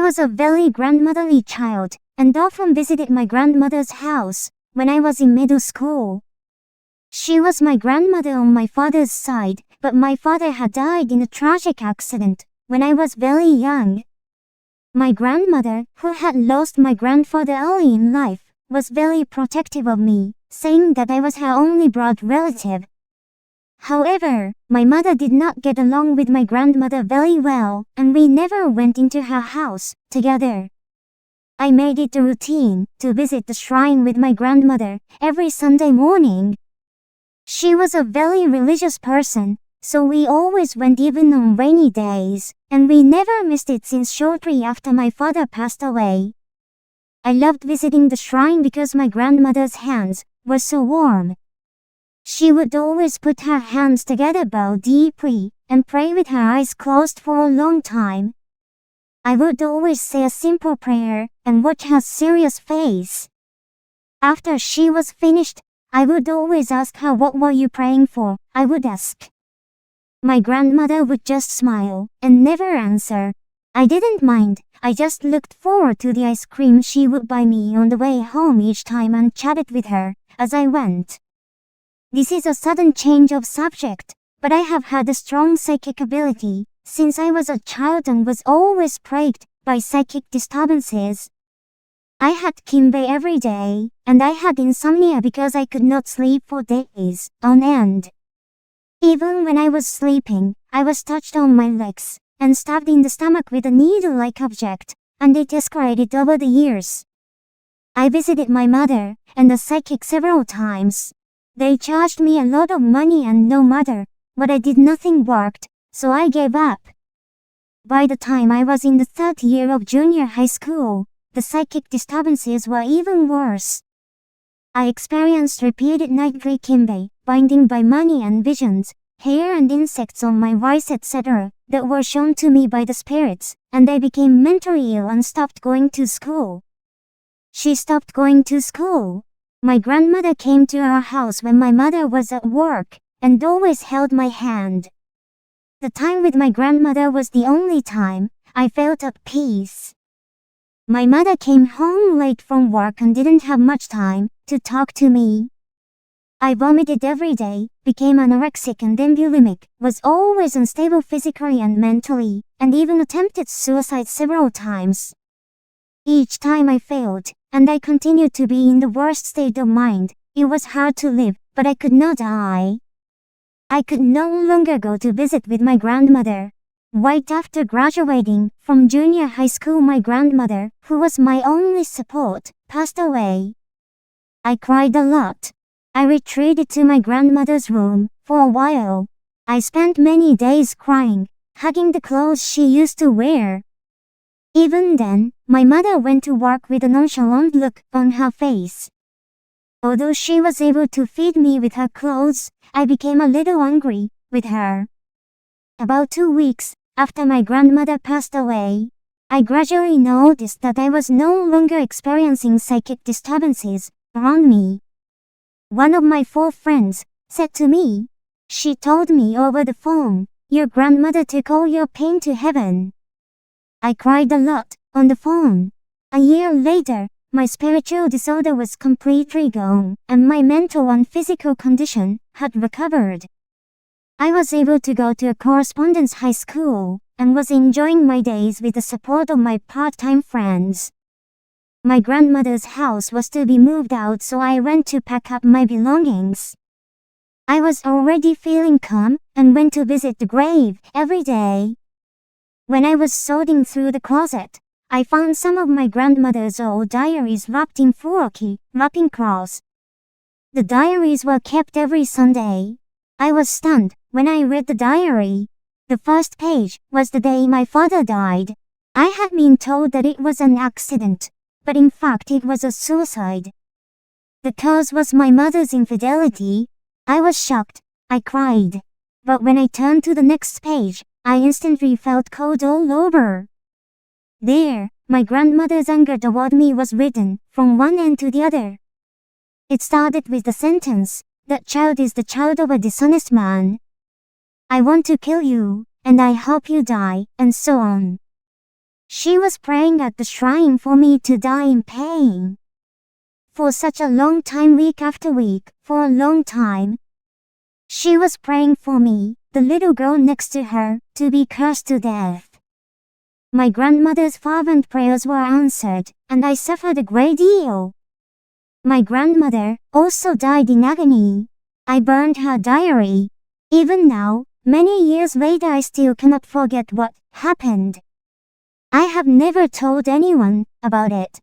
was a very grandmotherly child, and often visited my grandmother's house when I was in middle school. She was my grandmother on my father's side, but my father had died in a tragic accident when I was very young. My grandmother, who had lost my grandfather early in life, was very protective of me, saying that I was her only blood relative. However, my mother did not get along with my grandmother very well, and we never went into her house together. I made it a routine to visit the shrine with my grandmother every Sunday morning. She was a very religious person, so we always went even on rainy days, and we never missed it since shortly after my father passed away. I loved visiting the shrine because my grandmother's hands were so warm. She would always put her hands together, bow deeply, and pray with her eyes closed for a long time. I would always say a simple prayer and watch her serious face. After she was finished, I would always ask her, "What were you praying for?" I would ask. My grandmother would just smile and never answer. I didn't mind. I just looked forward to the ice cream she would buy me on the way home each time and chatted with her as I went. This is a sudden change of subject, but I have had a strong psychic ability since I was a child and was always plagued by psychic disturbances. I had Kimbe every day, and I had insomnia because I could not sleep for days on end. Even when I was sleeping, I was touched on my legs and stabbed in the stomach with a needle-like object, and it escalated over the years. I visited my mother and the psychic several times. They charged me a lot of money and no matter what I did, nothing worked, so I gave up. By the time I was in the third year of junior high school, the psychic disturbances were even worse. I experienced repeated nightly kimbe, binding by money and visions, hair and insects on my rice etc. that were shown to me by the spirits, and I became mentally ill and stopped going to school. She stopped going to school. My grandmother came to our house when my mother was at work, and always held my hand. The time with my grandmother was the only time I felt at peace. My mother came home late from work and didn't have much time to talk to me. I vomited every day, became anorexic and then bulimic, was always unstable physically and mentally, and even attempted suicide several times. Each time I failed, and I continued to be in the worst state of mind. It was hard to live, but I could not die. I could no longer go to visit with my grandmother. Right after graduating from junior high school, my grandmother, who was my only support, passed away. I cried a lot. I retreated to my grandmother's room for a while. I spent many days crying, hugging the clothes she used to wear. Even then, my mother went to work with a nonchalant look on her face. Although she was able to feed me with her clothes, I became a little angry with her. About 2 weeks after my grandmother passed away, I gradually noticed that I was no longer experiencing psychic disturbances around me. One of my 4 friends said to me, she told me over the phone, "Your grandmother took all your pain to heaven." I cried a lot on the phone. A year later, my spiritual disorder was completely gone, and my mental and physical condition had recovered. I was able to go to a correspondence high school, and was enjoying my days with the support of my part-time friends. My grandmother's house was to be moved out, so I went to pack up my belongings. I was already feeling calm, and went to visit the grave every day. When I was sorting through the closet, I found some of my grandmother's old diaries wrapped in furoki, wrapping cloth. The diaries were kept every Sunday. I was stunned when I read the diary. The first page was the day my father died. I had been told that it was an accident, but in fact it was a suicide. The cause was my mother's infidelity. I was shocked. I cried. But when I turned to the next page, I instantly felt cold all over. There, my grandmother's anger toward me was written from one end to the other. It started with the sentence, "That child is the child of a dishonest man. I want to kill you, and I hope you die," and so on. She was praying at the shrine for me to die in pain. For such a long time, week after week, for a long time. She was praying for me, the little girl next to her, to be cursed to death. My grandmother's fervent prayers were answered, and I suffered a great deal. My grandmother also died in agony. I burned her diary. Even now, many years later, I still cannot forget what happened. I have never told anyone about it.